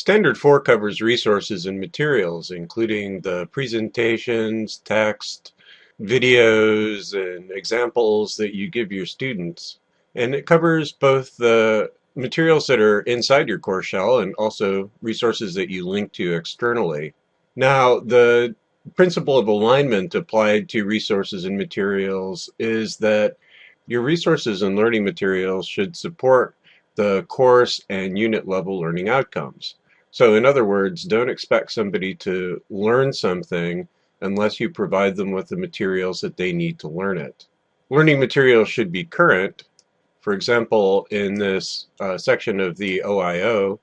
Standard 4 covers resources and materials, including the presentations, text, videos, and examples that you give your students. And it covers both the materials that are inside your course shell and also resources that you link to externally. Now, the principle of alignment applied to resources and materials is that your resources and learning materials should support the course and unit level learning outcomes. So in other words, don't expect somebody to learn something unless you provide them with the materials that they need to learn it. Learning materials should be current. For example, in this section of the OIO,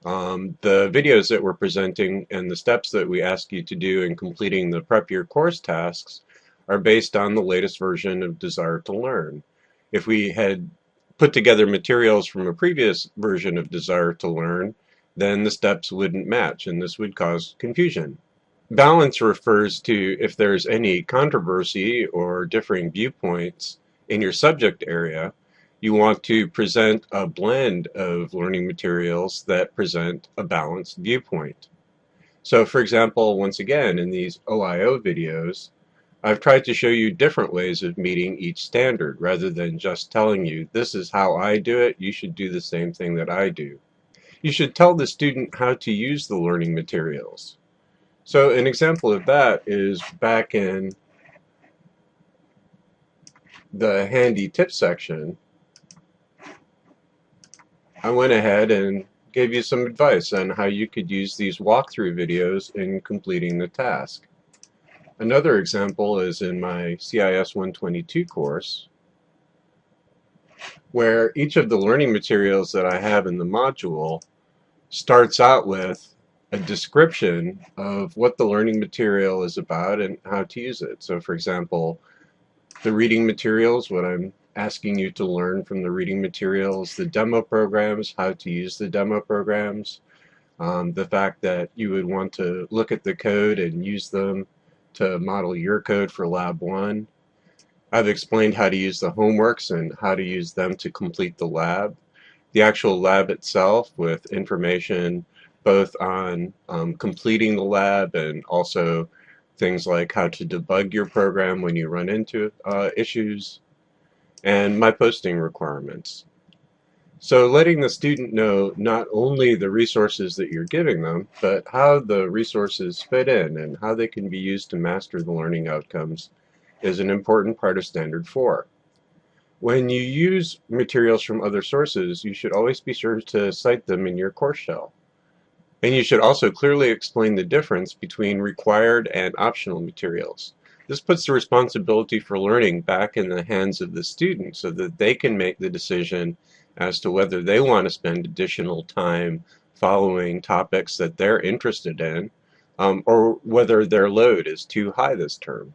the videos that we're presenting and the steps that we ask you to do in completing the Prep Your Course tasks are based on the latest version of Desire to Learn. If we had put together materials from a previous version of Desire to Learn, then the steps wouldn't match, and this would cause confusion. Balance refers to if there's any controversy or differing viewpoints in your subject area, you want to present a blend of learning materials that present a balanced viewpoint. So for example, once again, in these OIO videos, I've tried to show you different ways of meeting each standard rather than just telling you, this is how I do it, you should do the same thing that I do. You should tell the student how to use the learning materials. So an example of that is back in the handy tips section. I went ahead and gave you some advice on how you could use these walkthrough videos in completing the task. Another example is in my CIS 122 course, where each of the learning materials that I have in the module starts out with a description of what the learning material is about and how to use it. So for example, the reading materials, what I'm asking you to learn from the reading materials, the demo programs, how to use the demo programs, the fact that you would want to look at the code and use them to model your code for Lab 1. I've explained how to use the homeworks and how to use them to complete the lab. The actual lab itself with information both on completing the lab and also things like how to debug your program when you run into issues, and my posting requirements. So letting the student know not only the resources that you're giving them, but how the resources fit in and how they can be used to master the learning outcomes is an important part of Standard 4. When you use materials from other sources, you should always be sure to cite them in your course shell. And you should also clearly explain the difference between required and optional materials. This puts the responsibility for learning back in the hands of the student so that they can make the decision as to whether they want to spend additional time following topics that they're interested in, or whether their load is too high this term.